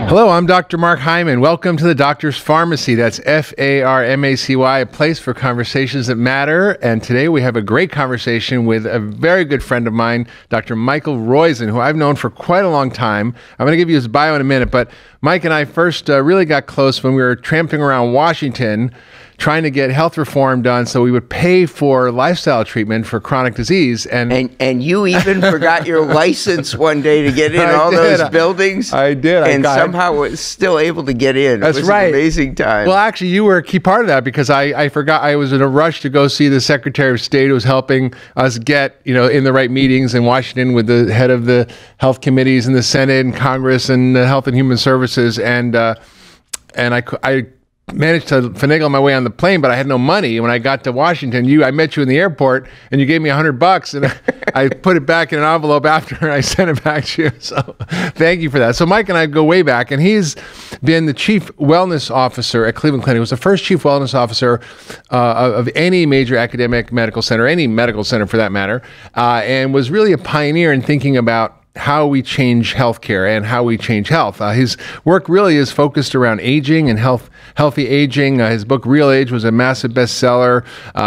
Hello, I'm Dr. Mark Hyman. Welcome to the Doctor's Pharmacy. That's F-A-R-M-A-C-Y, a place for conversations that matter. And today we have a great conversation with a very good friend of mine, Dr. Michael Roizen, who I've known for quite a long time. I'm going to give you his bio in a minute, but Mike and I first really got close when we were tramping around Washington trying to get health reform done so we would pay for lifestyle treatment for chronic disease. And you even forgot your license one day to get in all those buildings. I did. And somehow was still able to get in. That's it was right. An amazing time. Well, actually, you were a key part of that because I forgot. I was in a rush to go see the Secretary of State who was helping us get, in the right meetings in Washington with the head of the health committees in the Senate and Congress and Health and Human Services. And I managed to finagle my way on the plane, but I had no money. When I got to Washington, I met you in the airport, and you gave me $100, and I put it back in an envelope after, and I sent it back to you. So thank you for that. So Mike and I go way back, and he's been the chief wellness officer at Cleveland Clinic. He was the first chief wellness officer of any major academic medical center, any medical center for that matter, and was really a pioneer in thinking about how we change healthcare and how we change health. His work really is focused around aging and healthy aging. His book, Real Age, was a massive bestseller.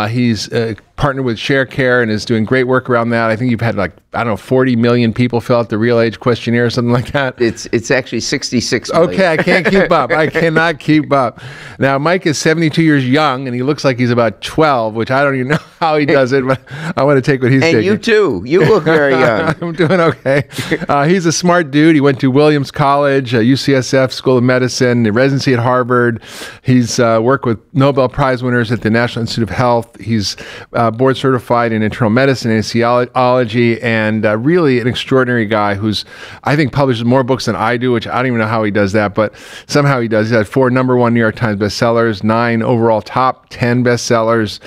He's partnered with ShareCare and is doing great work around that. I think you've had 40 million people fill out the Real Age questionnaire or something like that. It's actually 66 million. Okay, I can't keep up. I cannot keep up. Now, Mike is 72 years young, and he looks like he's about 12, which I don't even know how he does it, but I want to take what he's taking. And you too. You look very young. I'm doing okay. He's a smart dude. He went to Williams College, UCSF School of Medicine, residency at Harvard. He's worked with Nobel Prize winners at the National Institute of Health. He's board certified in internal medicine and anesthesiology, and really an extraordinary guy who's, I think, publishes more books than I do, which I don't even know how he does that, but somehow he does. He's had 4 #1 New York Times bestsellers, 9 overall top 10 bestsellers.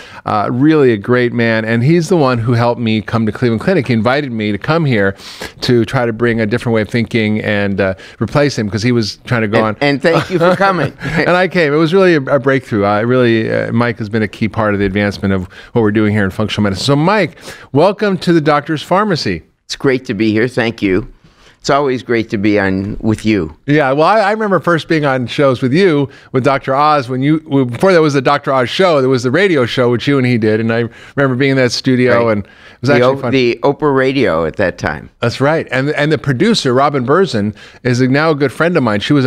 Really a great man, and he's the one who helped me come to Cleveland Clinic. He invited me to come here to try to bring a different way of thinking and replace him because he was trying to go on. And thank you for coming. And I came. It was really a breakthrough. Mike has been a key part of the advancement of what we're doing here in functional medicine. So Mike, welcome to the Doctor's Pharmacy. It's great to be here. Thank you. It's always great to be on with you. Yeah, well, I remember first being on shows with you, with Dr. Oz, before there was the Dr. Oz show, there was the radio show, which you and he did, and I remember being in that studio, right. And it was actually fun. The Oprah radio at that time. That's right, and the producer, Robin Berzin, is now a good friend of mine. She was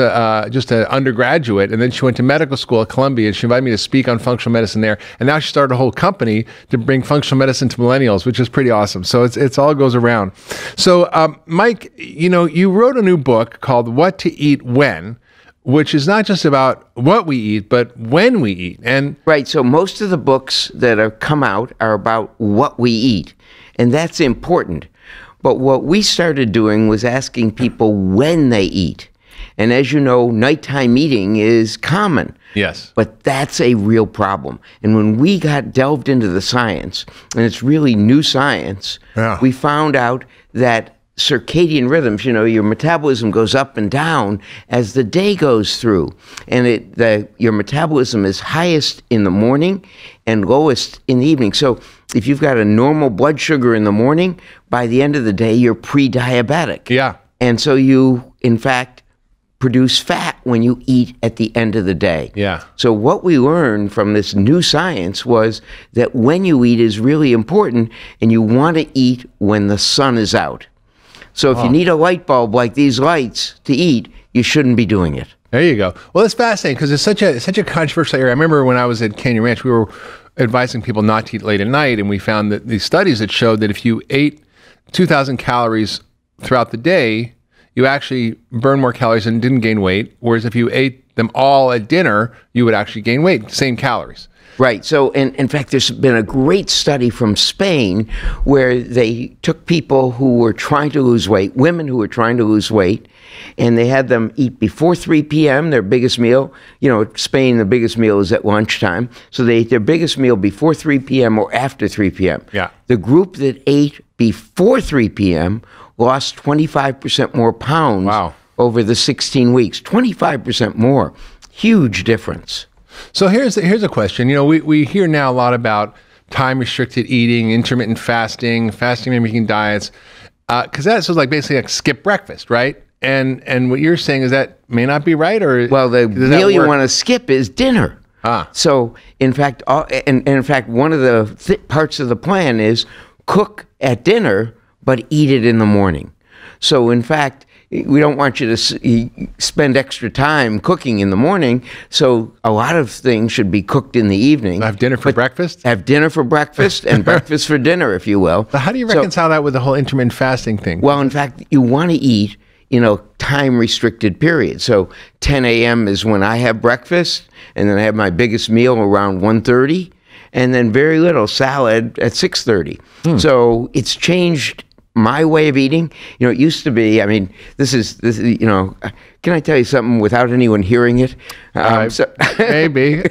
just an undergraduate, and then she went to medical school at Columbia, and she invited me to speak on functional medicine there, and now she started a whole company to bring functional medicine to millennials, which is pretty awesome. So it's all goes around. So Mike, you wrote a new book called What to Eat When, which is not just about what we eat, but when we eat. And right. So most of the books that have come out are about what we eat, and that's important. But what we started doing was asking people when they eat. And as you know, nighttime eating is common. Yes. But that's a real problem. And when we got delved into the science, and it's really new science, we found out that circadian rhythms, your metabolism goes up and down as the day goes through. And your metabolism is highest in the morning and lowest in the evening. So if you've got a normal blood sugar in the morning, by the end of the day, you're pre-diabetic. Yeah. And so you, in fact, produce fat when you eat at the end of the day. Yeah. So what we learned from this new science was that when you eat is really important, and you want to eat when the sun is out. So if you need a light bulb like these lights to eat, you shouldn't be doing it. There you go. Well, it's fascinating because it's such a controversial area. I remember when I was at Canyon Ranch, we were advising people not to eat late at night, and we found that these studies that showed that if you ate 2,000 calories throughout the day, you actually burn more calories and didn't gain weight, whereas if you ate them all at dinner, you would actually gain weight, same calories. Right. So, in fact, there's been a great study from Spain where they took people who were trying to lose weight, women who were trying to lose weight, and they had them eat before 3 p.m., their biggest meal. Spain, the biggest meal is at lunchtime. So they ate their biggest meal before 3 p.m. or after 3 p.m. Yeah. The group that ate before 3 p.m. lost 25% more pounds over the 16 weeks. 25% more. Huge difference. So here's a question. We hear now a lot about time-restricted eating, intermittent fasting mimicking diets, because that's basically like skip breakfast, right? And what you're saying is that may not be right, or well, the meal you want to skip is dinner. So in fact, one of the parts of the plan is cook at dinner, but eat it in the morning. So in fact, we don't want you to spend extra time cooking in the morning. So a lot of things should be cooked in the evening. Have dinner for breakfast? Have dinner for breakfast and breakfast for dinner, if you will. So how do you reconcile that with the whole intermittent fasting thing? Well, in fact, you want to eat time-restricted period. So 10 a.m. is when I have breakfast, and then I have my biggest meal around 1:30, and then very little salad at 6:30. So it's changed my way of eating. It used to be, I mean, this is can I tell you something without anyone hearing it? Maybe.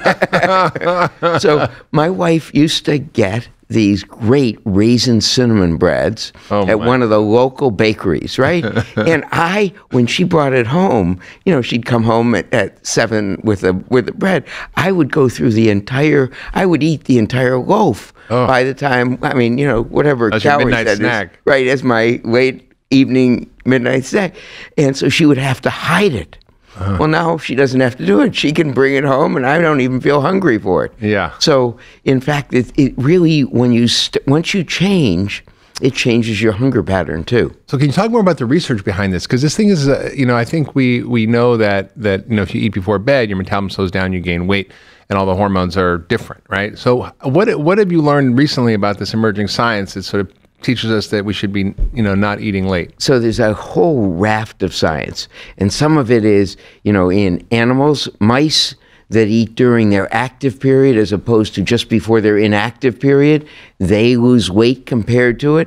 So my wife used to get these great raisin cinnamon breads at one of the local bakeries, right? And when she brought it home, she'd come home at 7 with the bread. I would go through I would eat the entire loaf by the time, whatever calories that snack. Is. Right, as my late evening midnight snack. And so she would have to hide it. Well, now she doesn't have to do it. She can bring it home, and I don't even feel hungry for it. Yeah. So, in fact, it really, once you change, it changes your hunger pattern too. So, can you talk more about the research behind this? Because this thing is, I think we know that if you eat before bed, your metabolism slows down, you gain weight, and all the hormones are different, right? So, what have you learned recently about this emerging science that sort of teaches us that we should be, not eating late? So there's a whole raft of science, and some of it is, in animals, mice that eat during their active period as opposed to just before their inactive period, they lose weight compared to it.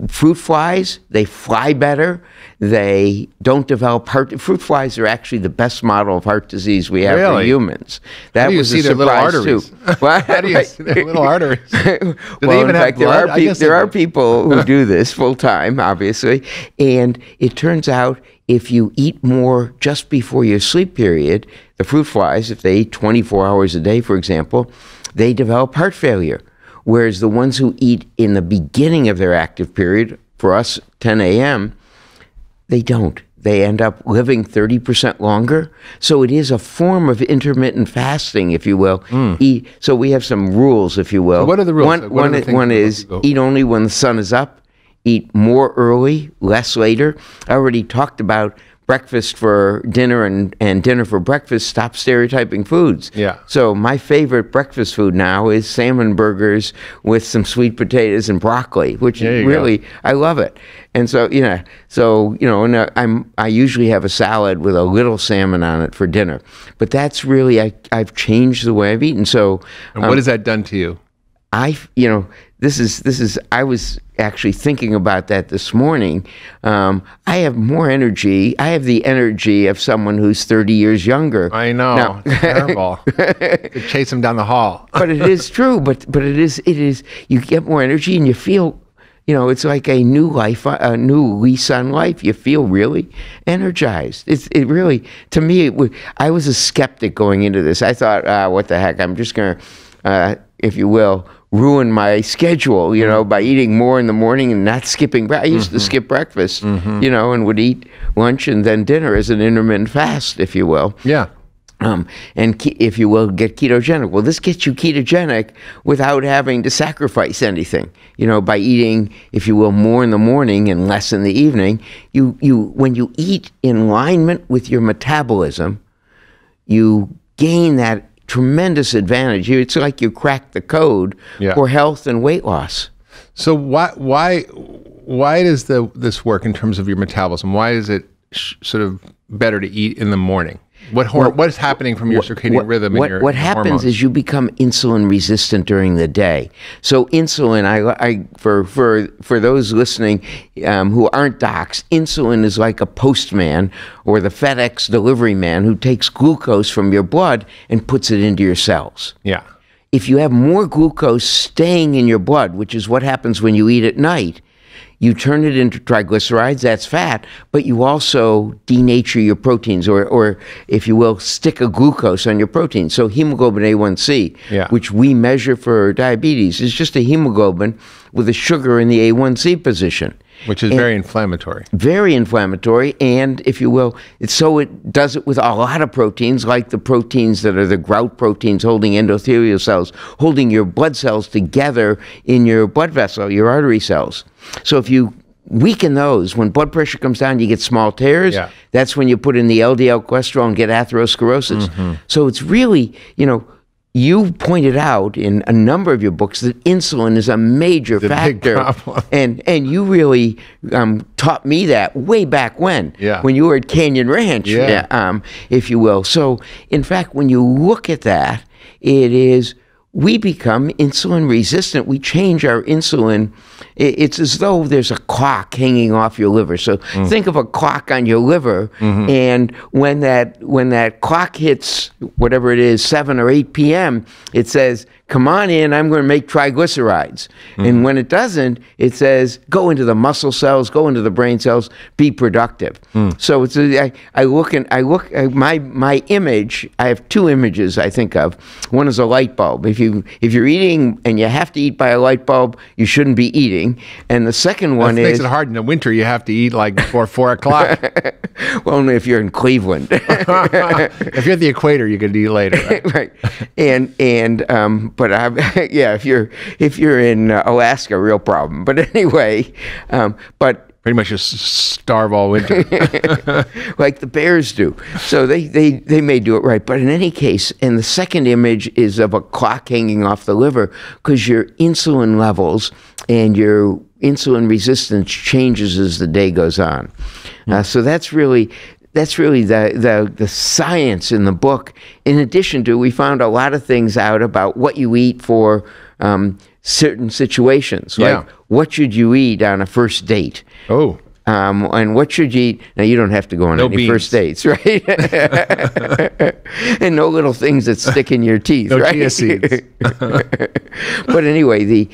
Fruit flies, they fly better. They don't develop fruit flies are actually the best model of heart disease we have for humans. That was a surprise too. How do you see their little arteries? Well, in fact, there are people who do this full time, obviously, and it turns out if you eat more just before your sleep period, the fruit flies, if they eat 24 hours a day, for example, they develop heart failure. Whereas the ones who eat in the beginning of their active period, for us, 10 a.m., they don't. They end up living 30% longer. So it is a form of intermittent fasting, if you will. So we have some rules, if you will. So what are the rules? One is eat only when the sun is up, eat more early, less later. I already talked about breakfast for dinner and dinner for breakfast. Stop stereotyping foods. Yeah. So my favorite breakfast food now is salmon burgers with some sweet potatoes and broccoli, which really, I love it. And so, and I usually have a salad with a little salmon on it for dinner. But that's really, I've changed the way I've eaten. So, and what has that done to you? I was actually thinking about that this morning. I have more energy. I have the energy of someone who's 30 years younger. I know. Now, terrible. To chase him down the hall. But it is true. But it is. You get more energy and you feel, it's like a new life, a new lease on life. You feel really energized. It really, to me, I was a skeptic going into this. I thought, what the heck? I'm just going to, if you will, ruin my schedule, by eating more in the morning and not skipping breakfast. I used to skip breakfast, and would eat lunch and then dinner as an intermittent fast, if you will. Yeah. And if you will, get ketogenic. Well, this gets you ketogenic without having to sacrifice anything. By eating, if you will, more in the morning and less in the evening. When you eat in alignment with your metabolism, you gain that tremendous advantage. It's like you crack the code for health and weight loss. So why does this work in terms of your metabolism? Why is it sort of better to eat in the morning? What is happening from your circadian rhythm and your What happens hormones? is you become insulin resistant during the day. So insulin, for those listening who aren't docs, insulin is like a postman or the FedEx delivery man who takes glucose from your blood and puts it into your cells. Yeah. If you have more glucose staying in your blood, which is what happens when you eat at night, you turn it into triglycerides, that's fat, but you also denature your proteins, or if you will, stick a glucose on your protein. So hemoglobin A1C, which we measure for diabetes, is just a hemoglobin with a sugar in the A1C position. Which is very inflammatory. Very inflammatory, and if you will, it does it with a lot of proteins, like the proteins that are the grout proteins holding endothelial cells, holding your blood cells together in your blood vessel, your artery cells. So if you weaken those, when blood pressure comes down, you get small tears. Yeah. That's when you put in the LDL cholesterol and get atherosclerosis. So it's really, you pointed out in a number of your books that insulin is a major factor, and you really taught me that way back when you were at Canyon Ranch, if you will. So, in fact, when you look at that, it is we become insulin resistant. We change our insulin. It's as though there's a clock hanging off your liver. So think of a clock on your liver, and when that clock hits whatever it is, 7 or 8 p.m., it says, "Come on in, I'm going to make triglycerides." And when it doesn't, it says, "Go into the muscle cells, go into the brain cells, be productive." So it's I look at my image. I have two images I think of. One is a light bulb. If you're eating and you have to eat by a light bulb, you shouldn't be eating. And the second one makes it hard in the winter. You have to eat like before 4 o'clock. Well, only if you're in Cleveland. If you're at the equator, you can eat later. Right. But if you're in Alaska, real problem. But anyway, but pretty much just starve all winter, like the bears do. So they may do it right, but in any case, and the second image is of a clock hanging off the liver, because your insulin levels and your insulin resistance changes as the day goes on. So that's really the science in the book. In addition to, we found a lot of things out about what you eat for certain situations. Like what should you eat on a first date? Oh. And what should you eat? Now, you don't have to go on any first dates, right? And no little things that stick in your teeth, right? Chia seeds. But anyway,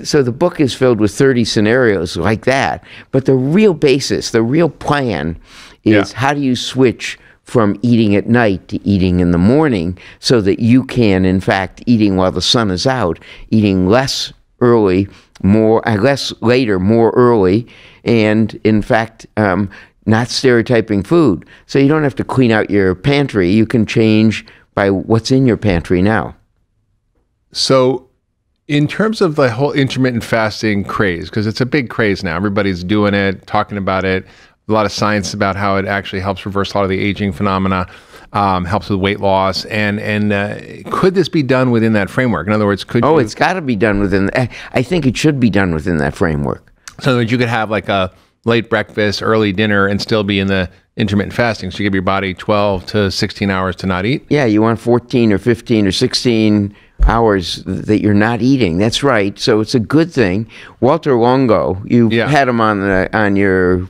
so the book is filled with 30 scenarios like that. But the real basis, the real plan is how do you switch from eating at night to eating in the morning, so that you can, in fact, eating while the sun is out, eating less early, less later, more early, and in fact, not stereotyping food. So you don't have to clean out your pantry. You can change by what's in your pantry now. So in terms of the whole intermittent fasting craze, because it's a big craze now, everybody's doing it, talking about it, a lot of science about how it actually helps reverse a lot of the aging phenomena, helps with weight loss, and could this be done within that framework? In other words, it's got to be done within. I think it should be done within that framework. So that you could have like a late breakfast, early dinner, and still be in the intermittent fasting. So you give your body 12 to 16 hours to not eat. Yeah, you want 14 or 15 or 16 hours that you're not eating. That's right. So it's a good thing. Walter Longo, you had him on your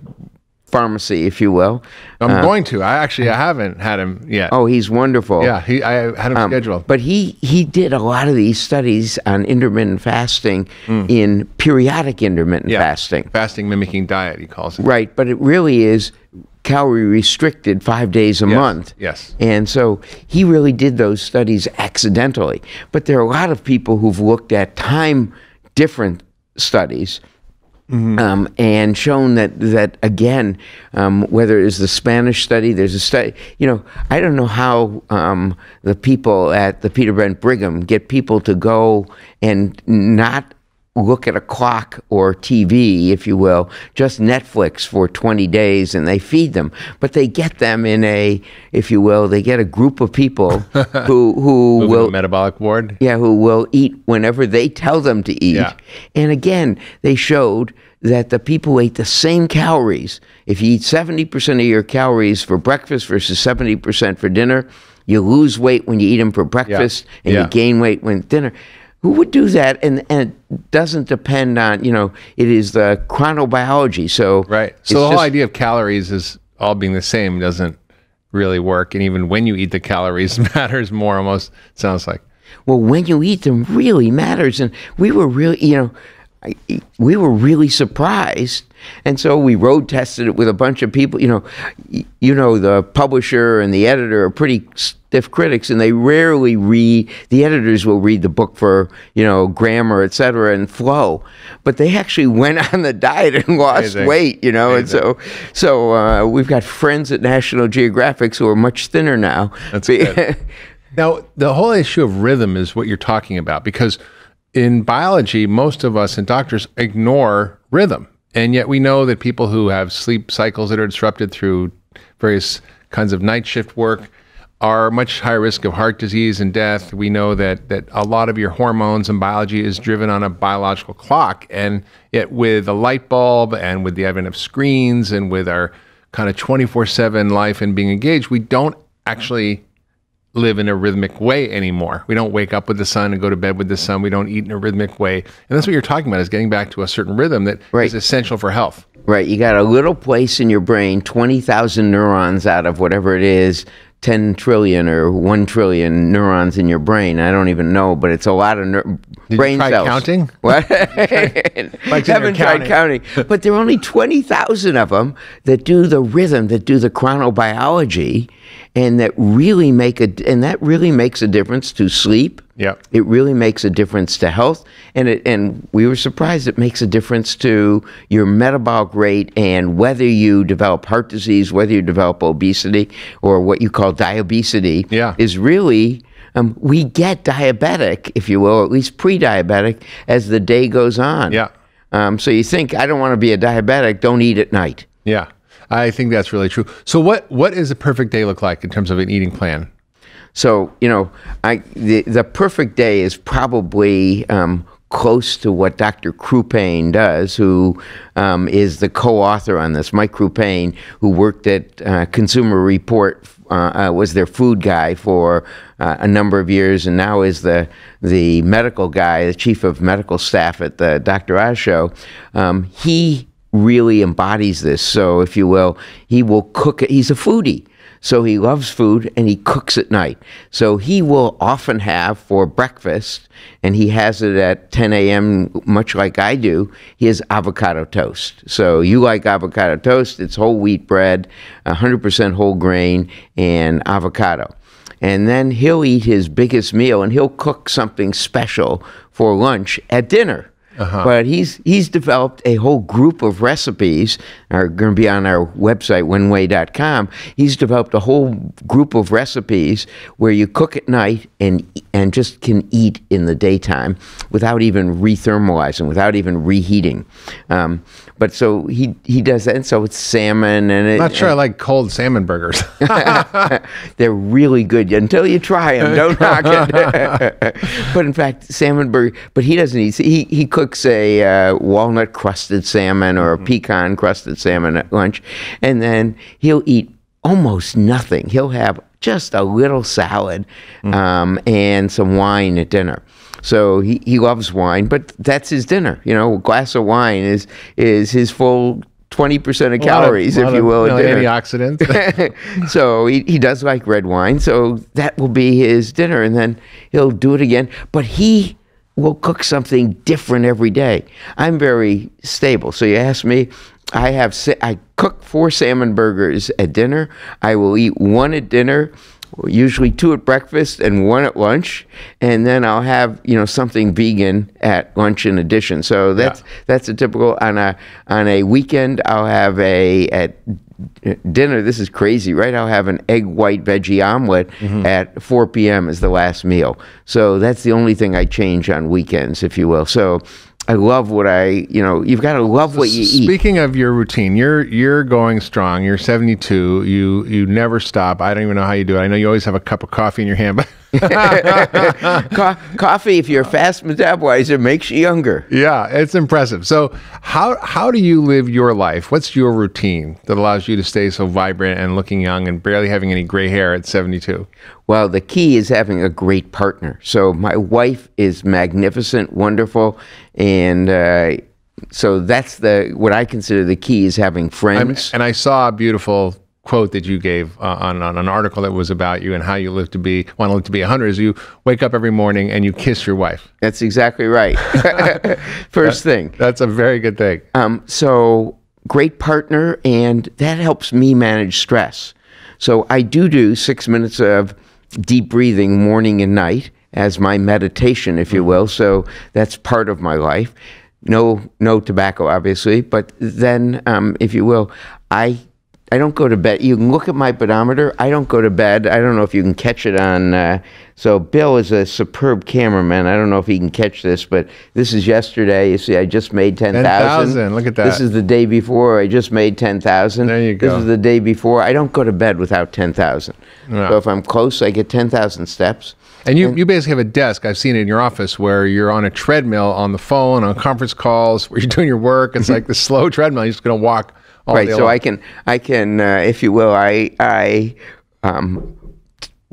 pharmacy, if you will. I'm going to. I haven't had him yet. Oh, he's wonderful. Yeah, I had him scheduled. But he did a lot of these studies on intermittent fasting in periodic intermittent fasting. Fasting mimicking diet, he calls it. Right, but it really is calorie restricted 5 days a month. Yes. And so he really did those studies accidentally. But there are a lot of people who've looked at time different studies and shown that again, whether it's the Spanish study, there's a study, I don't know how the people at the Peter Brent Brigham get people to go and not look at a clock or TV, if you will, just Netflix for 20 days, and they feed them. But they get them in if you will, they get a group of people who will metabolic ward. Yeah, who will eat whenever they tell them to eat. Yeah. And again, they showed that the people who ate the same calories, if you eat 70% of your calories for breakfast versus 70% for dinner, you lose weight when you eat them for breakfast, and you gain weight when dinner. Who would do that? And it doesn't depend on, it is the chronobiology. So right. So the whole idea of calories is all being the same doesn't really work. And even when you eat the calories matters more, almost, sounds like. Well, when you eat them really matters. And we were really, we were really surprised. And so we road tested it with a bunch of people. The publisher and the editor are pretty stiff critics, and they rarely read. The editors will read the book for grammar, et cetera, and flow, but they actually went on the diet and lost weight. And so we've got friends at National Geographic who are much thinner now. That's good. Now, the whole issue of rhythm is what you're talking about, because in biology, most of us and doctors ignore rhythm. And yet we know that people who have sleep cycles that are disrupted through various kinds of night shift work are much higher risk of heart disease and death. We know that a lot of your hormones and biology is driven on a biological clock. And yet with a light bulb and with the advent of screens and with our kind of 24/7 life and being engaged, we don't actually live in a rhythmic way anymore. We don't wake up with the sun and go to bed with the sun. We don't eat in a rhythmic way. And that's what you're talking about, is getting back to a certain rhythm that is essential for health. Right. You got a little place in your brain, 20,000 neurons out of whatever it is, 10 trillion or 1 trillion neurons in your brain. I don't even know, but it's a lot of brain cells. Counting? What? Haven't tried counting. But there are only 20,000 of them that do the rhythm, that do the chronobiology, and that really makes a difference to sleep. Yeah. It really makes a difference to health, and we were surprised it makes a difference to your metabolic rate and whether you develop heart disease, whether you develop obesity, or what you call diabesity. Yeah. Is really we get diabetic, if you will, or at least pre-diabetic, as the day goes on. Yeah. So you think, I don't want to be a diabetic, don't eat at night. Yeah. I think that's really true. So what does a perfect day look like in terms of an eating plan? So, the perfect day is probably close to what Dr. Croupain does, who is the co-author on this. Mike Croupain, who worked at Consumer Report, was their food guy for a number of years, and now is the medical guy, the chief of medical staff at the Dr. Oz show. He really embodies this. So, if you will, he will cook it. He's a foodie. So he loves food, and he cooks at night. So he will often have for breakfast, and he has it at 10 a.m., much like I do, he has avocado toast. So you like avocado toast, it's whole wheat bread, 100% whole grain, and avocado. And then he'll eat his biggest meal, and he'll cook something special for lunch at dinner. But he's developed a whole group of recipes, are going to be on our website, winway.com. He's developed a whole group of recipes where you cook at night and just can eat in the daytime without even rethermalizing, without even reheating. But so he does that, and so it's salmon. And I'm not sure I like cold salmon burgers. They're really good until you try them. Don't knock it. But in fact, salmon burger. But he doesn't eat. He cooks a walnut crusted salmon or a pecan crusted salmon at lunch, and then he'll eat almost nothing. He'll have just a little salad and some wine at dinner. So he loves wine, but that's his dinner. A glass of wine is his full 20% of calories, if you will, at dinner. Antioxidants. So he does like red wine, so that will be his dinner, and then he'll do it again. But he will cook something different every day. I'm very stable. So you ask me, I cook 4 salmon burgers at dinner. I will eat 1 at dinner, usually 2 at breakfast and 1 at lunch, and then I'll have something vegan at lunch in addition. So that's a typical on a weekend. I'll have at dinner. This is crazy, right? I'll have an egg white veggie omelet at 4 p.m. as the last meal. So that's the only thing I change on weekends, if you will. So I love what you've got to love what you eat. Speaking of your routine, you're going strong. You're 72. You never stop. I don't even know how you do it. I know you always have a cup of coffee in your hand. Coffee, if you're a fast metabolizer, makes you younger. Yeah, it's impressive. So how do you live your life? What's your routine that allows you to stay so vibrant and looking young and barely having any gray hair at 72? Well, the key is having a great partner. So my wife is magnificent, wonderful, and so that's what I consider the key is having friends. And I saw a beautiful quote that you gave on an article that was about you and how you want to live to be 100 is you wake up every morning and you kiss your wife. That's exactly right. First thing. That's a very good thing. So great partner, and that helps me manage stress. So I do 6 minutes of deep breathing morning and night as my meditation, if you will. So that's part of my life. No tobacco, obviously, but then, if you will, I don't go to bed. You can look at my pedometer. I don't go to bed. I don't know if you can catch it on. So Bill is a superb cameraman. I don't know if he can catch this, but this is yesterday. You see, I just made 10,000. 10,000. Look at that. This is the day before. I just made 10,000. There you go. This is the day before. I don't go to bed without 10,000. No. So if I'm close, I get 10,000 steps. And you basically have a desk, I've seen it in your office, where you're on a treadmill on the phone, on conference calls, where you're doing your work. It's like the slow treadmill. You're just going to walk all day long. So I can, if you will, I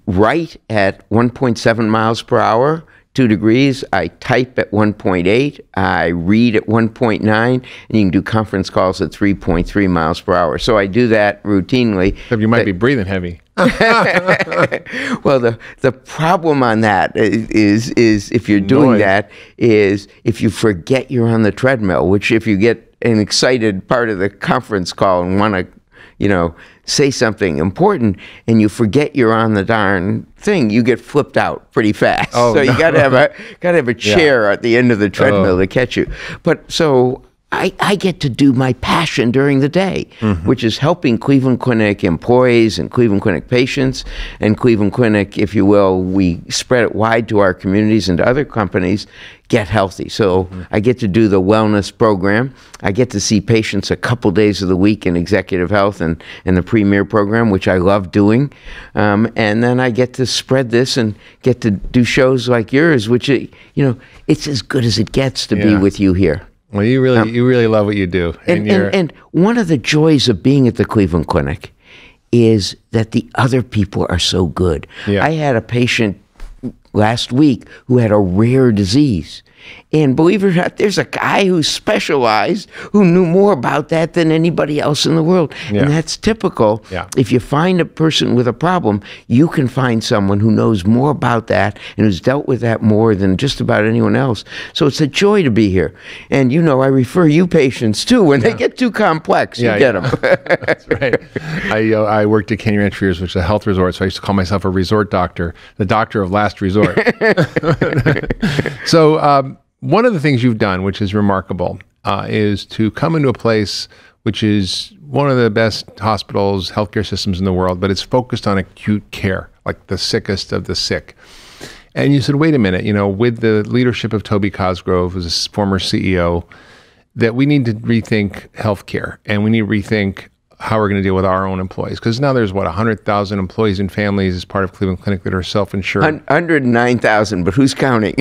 write at 1.7 miles per hour, 2 degrees. I type at 1.8. I read at 1.9, and you can do conference calls at 3.3 miles per hour. So I do that routinely. Except you might be breathing heavy. Well, the problem on that is if you're doing that is if you forget you're on the treadmill, which if you get an excited part of the conference call and want to, say something important and you forget you're on the darn thing, you get flipped out pretty fast. Oh, so you gotta have a chair at the end of the treadmill to catch you. But so I get to do my passion during the day, which is helping Cleveland Clinic employees and Cleveland Clinic patients. And Cleveland Clinic, if you will, we spread it wide to our communities and to other companies, get healthy. So I get to do the wellness program. I get to see patients a couple days of the week in executive health and the premier program, which I love doing. And then I get to spread this and get to do shows like yours, which, it's as good as it gets to be with you here. Well, you really love what you do. And one of the joys of being at the Cleveland Clinic is that the other people are so good. Yeah. I had a patient last week who had a rare disease. And believe it or not, there's a guy who specialized, who knew more about that than anybody else in the world. Yeah. And that's typical. Yeah. If you find a person with a problem, you can find someone who knows more about that and who's dealt with that more than just about anyone else. So it's a joy to be here. And I refer you patients too. When they get too complex, you get them. That's right. I worked at Canyon Ranch for years, which is a health resort, so I used to call myself a resort doctor, the doctor of last resort. So one of the things you've done, which is remarkable, is to come into a place which is one of the best hospitals, healthcare systems in the world, but it's focused on acute care, like the sickest of the sick. And you said, wait a minute, with the leadership of Toby Cosgrove, who's a former CEO, that we need to rethink healthcare, and we need to rethink how we're going to deal with our own employees. Because now there's, 100,000 employees and families as part of Cleveland Clinic that are self-insured. 109,000, but who's counting?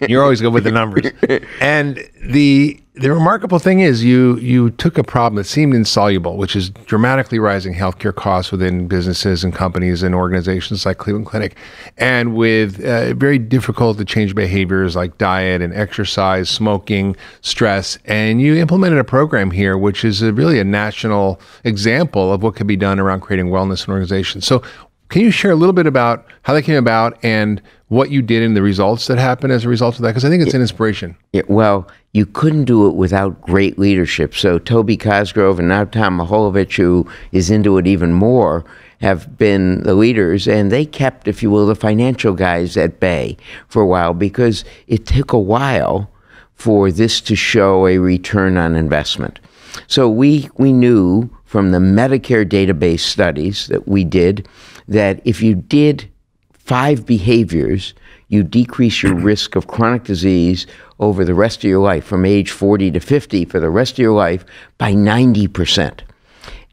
You're always good with the numbers. And the remarkable thing is you took a problem that seemed insoluble, which is dramatically rising healthcare costs within businesses and companies and organizations like Cleveland Clinic, and with very difficult to change behaviors like diet and exercise, smoking, stress. And you implemented a program here, which is really a national example of what can be done around creating wellness in organizations. So can you share a little bit about how that came about and what you did and the results that happened as a result of that? Because I think it's an inspiration. Well, you couldn't do it without great leadership. So Toby Cosgrove and now Tom Miholovich, who is into it even more, have been the leaders, and they kept, if you will, the financial guys at bay for a while, because it took a while for this to show a return on investment. So we knew from the Medicare database studies that we did that if you did 5 behaviors, you decrease your risk of chronic disease over the rest of your life, from age 40 to 50 for the rest of your life, by 90%.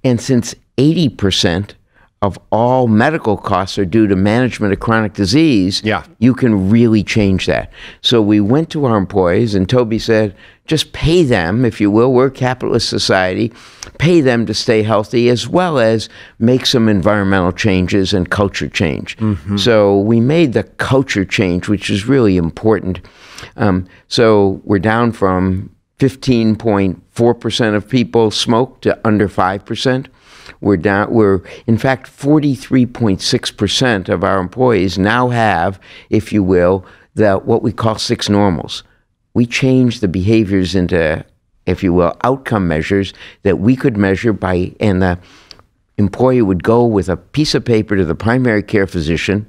And since 80% of all medical costs are due to management of chronic disease, you can really change that. So we went to our employees, and Toby said, just pay them, if you will, we're a capitalist society, pay them to stay healthy, as well as make some environmental changes and culture change. So we made the culture change, which is really important. So we're down from 15.4% of people smoke to under 5%. We're in fact 43.6% of our employees now have, if you will, what we call 6 normals. We changed the behaviors into, if you will, outcome measures that we could measure by, and the employee would go with a piece of paper to the primary care physician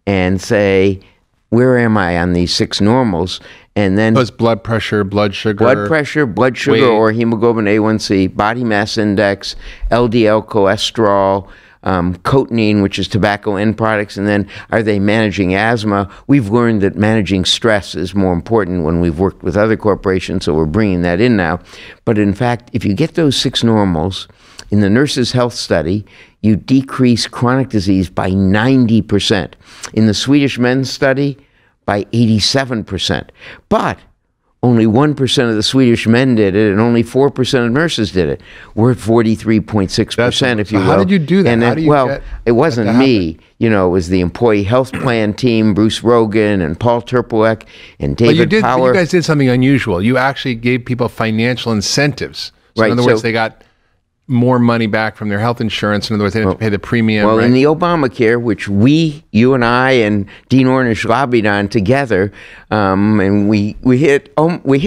and say, where am I on these 6 normals? And then blood pressure, blood sugar, weight, or hemoglobin A1C, body mass index, LDL cholesterol, cotinine, which is tobacco end products, and then are they managing asthma? We've learned that managing stress is more important when we've worked with other corporations, so we're bringing that in now. But in fact, if you get those 6 normals, in the Nurses' Health Study, you decrease chronic disease by 90%. In the Swedish Men's Study, by 87%. But only 1% of the Swedish men did it, and only 4% of nurses did it. We're at 43.6%, if you will. How did you do that? And how do you well, it wasn't me. You know, it was the employee health plan team, Bruce Rogan and Paul Terpelek and David Power. You guys did something unusual. You actually gave people financial incentives. So right. In other words, they got more money back from their health insurance. In other words, they didn't have to pay the premium. Well, right? in the Obamacare, which you and I and Dean Ornish lobbied on together, and we hit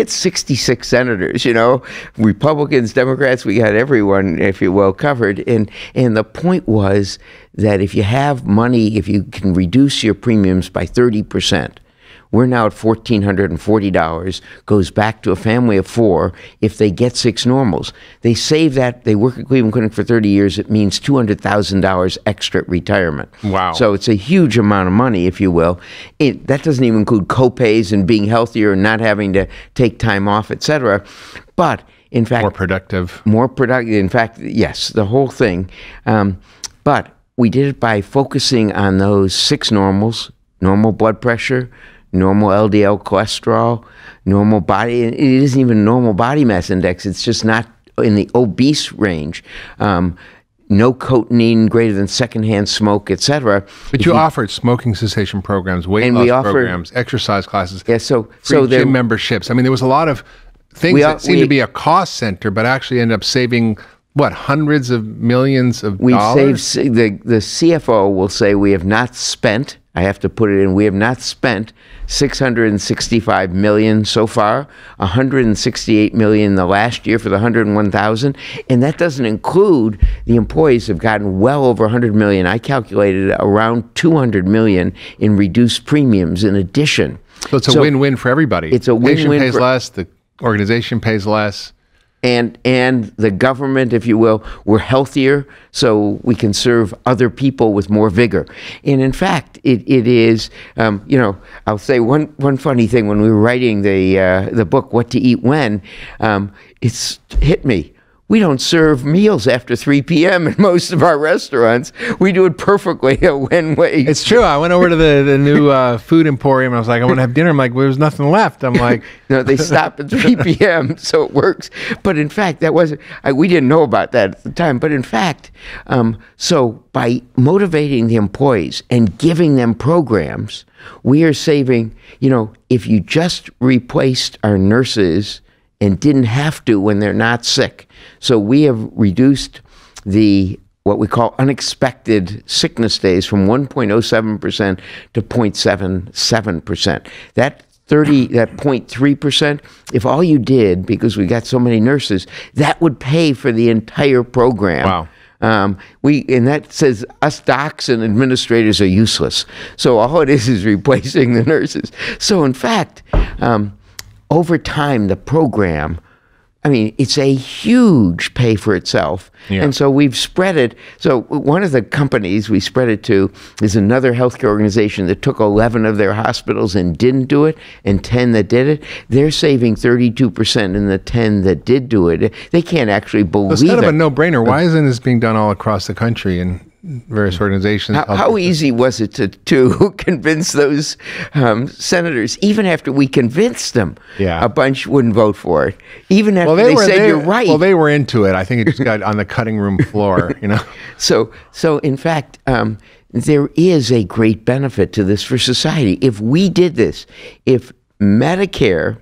66 senators. You know, Republicans, Democrats, we got everyone, if you will, covered. And the point was that if you have money, if you can reduce your premiums by 30%. We're now at $1,440, goes back to a family of 4 if they get 6 normals. They save that, they work at Cleveland Clinic for 30 years, it means $200,000 extra at retirement. Wow. So it's a huge amount of money, if you will. That doesn't even include co-pays and being healthier and not having to take time off, etc. But in fact... More productive. More productive. In fact, yes, the whole thing. But we did it by focusing on those 6 normals, normal blood pressure, normal LDL cholesterol, normal body, it isn't even normal body mass index, it's just not in the obese range. No cotinine greater than secondhand smoke, etc. But you offered smoking cessation programs, weight loss programs, exercise classes, free gym memberships. I mean, there was a lot of things that seemed to be a cost center, but actually ended up saving, what, hundreds of millions of dollars? The CFO will say we have not spent, I have to put it in, we have not spent $665 million so far, $168 million the last year for the 101,000, and that doesn't include the employees have gotten well over $100 million. I calculated around $200 million in reduced premiums in addition. So it's a win-win for everybody. It's a win-win. The patient pays less, the organization pays less. And the government, if you will, we're healthier, so we can serve other people with more vigor. And in fact, it is, you know, I'll say one funny thing when we were writing the book, What to Eat When, it's hit me. We don't serve meals after 3 p.m. in most of our restaurants. We do it perfectly when we... It's true. I went over to the new food emporium. I was like, I want to have dinner. I'm like, well, there's nothing left. I'm like... No, they stop at 3 p.m., so it works. But in fact, that wasn't... we didn't know about that at the time. But in fact, so by motivating the employees and giving them programs, we are saving... You know, if you just replaced our nurses and didn't have to when they're not sick. So we have reduced what we call unexpected sickness days from 1.07% to 0.77%. That 0.3%, if all you did, because we got so many nurses, that would pay for the entire program. Wow. And that says us docs and administrators are useless. So all it is replacing the nurses. So in fact, over time, the program, I mean, it's a huge pay for itself. Yeah. And so we've spread it. So one of the companies we spread it to is another healthcare organization that took 11 of their hospitals and didn't do it, and 10 that did it. They're saving 32% in the 10 that did do it. They can't actually believe it. It's kind of a no-brainer. Why isn't this being done all across the country and various organizations? How easy was it to convince those senators? Even after we convinced them, a bunch wouldn't vote for it. Even after they said you're right. Well, they were into it. I think it just got on the cutting room floor, you know. So in fact, there is a great benefit to this for society. If we did this, if Medicare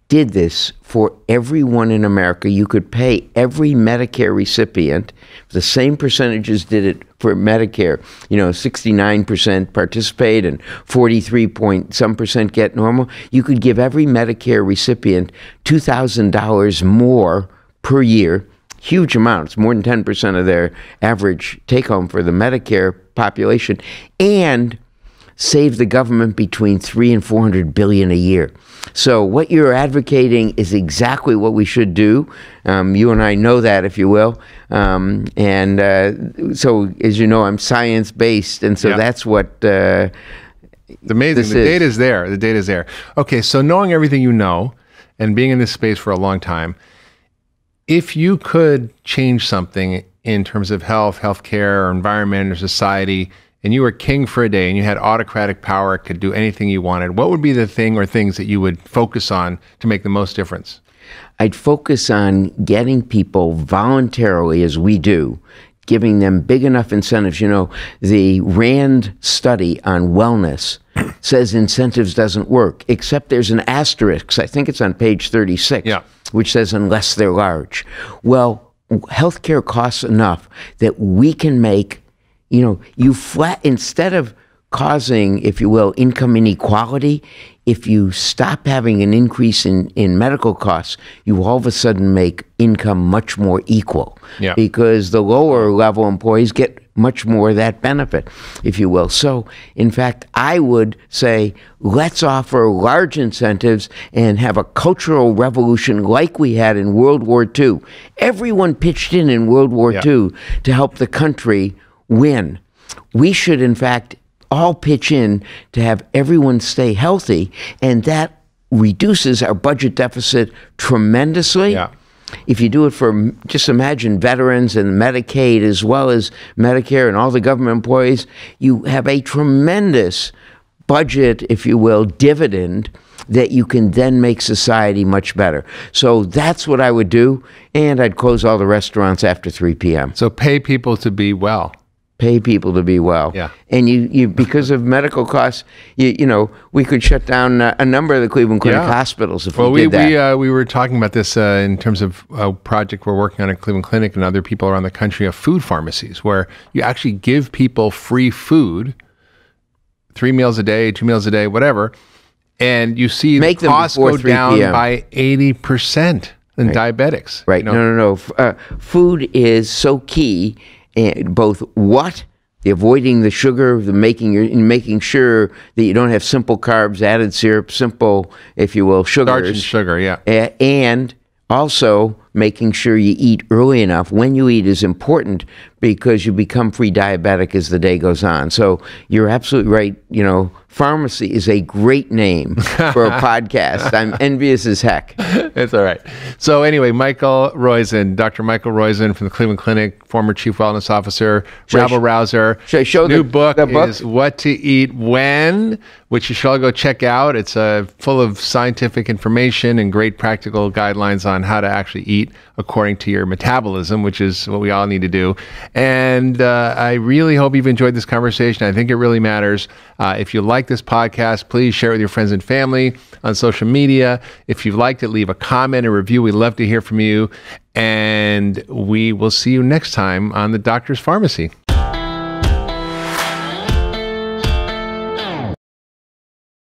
did this for everyone in America. You could pay every Medicare recipient the same percentages did it for Medicare. 69% participate and 43-point-some% get normal. You could give every Medicare recipient $2,000 more per year. Huge amounts, more than 10% of their average take-home for the Medicare population, and save the government between $300 and $400 billion a year. So what you're advocating is exactly what we should do. You and I know that, if you will. So, as you know, I'm science-based, and so that's what it's amazing. The data is there. The data is there. Okay, so knowing everything you know and being in this space for a long time, if you could change something in terms of healthcare, or environment, or society, and you were king for a day and you had autocratic power, could do anything you wanted, what would be the thing or things that you would focus on to make the most difference? I'd focus on getting people voluntarily, as we do, giving them big enough incentives. The RAND study on wellness says incentives doesn't work, except there's an asterisk. I think it's on page 36, which says unless they're large. Well, healthcare costs enough that we can make, instead of causing, if you will, income inequality, if you stop having an increase in medical costs, you all of a sudden make income much more equal, because the lower level employees get much more of that benefit, if you will. So, in fact, I would say, let's offer large incentives and have a cultural revolution like we had in World War II. Everyone pitched in World War II to help the country win. We should, in fact, all pitch in to have everyone stay healthy, and that reduces our budget deficit tremendously. If you do it for, just imagine, veterans and Medicaid as well as Medicare and all the government employees, you have a tremendous budget, if you will, dividend that you can then make society much better. So that's what I would do, and I'd close all the restaurants after 3 p.m. So pay people to be well. Pay people to be well. And you because of medical costs, we could shut down a number of the Cleveland Clinic hospitals if we did that. We were talking about this in terms of a project we're working on at Cleveland Clinic and other people around the country of food pharmacies, where you actually give people free food, 3 meals a day, 2 meals a day, whatever, and you see the costs go down by 80% in diabetics. Right. No. Food is so key. And both avoiding the sugar, making sure that you don't have simple carbs, added syrup, simple, if you will, sugars. Starch and sugar, and also making sure you eat early enough. When you eat is important because you become pre-diabetic as the day goes on. So you're absolutely right. Pharmacy is a great name for a podcast. I'm envious as heck. It's all right. So anyway, Michael Roizen, Dr. Michael Roizen from the Cleveland Clinic, former Chief Wellness Officer, rabble-rouser. Should I show new book is What to Eat When, which you should all go check out. It's full of scientific information and great practical guidelines on how to actually eat according to your metabolism, which is what we all need to do. And I really hope you've enjoyed this conversation. I think it really matters. If you like this podcast, please share it with your friends and family on social media. If you've liked it, leave a comment, a review. We'd love to hear from you. And we will see you next time on The Doctor's Pharmacy.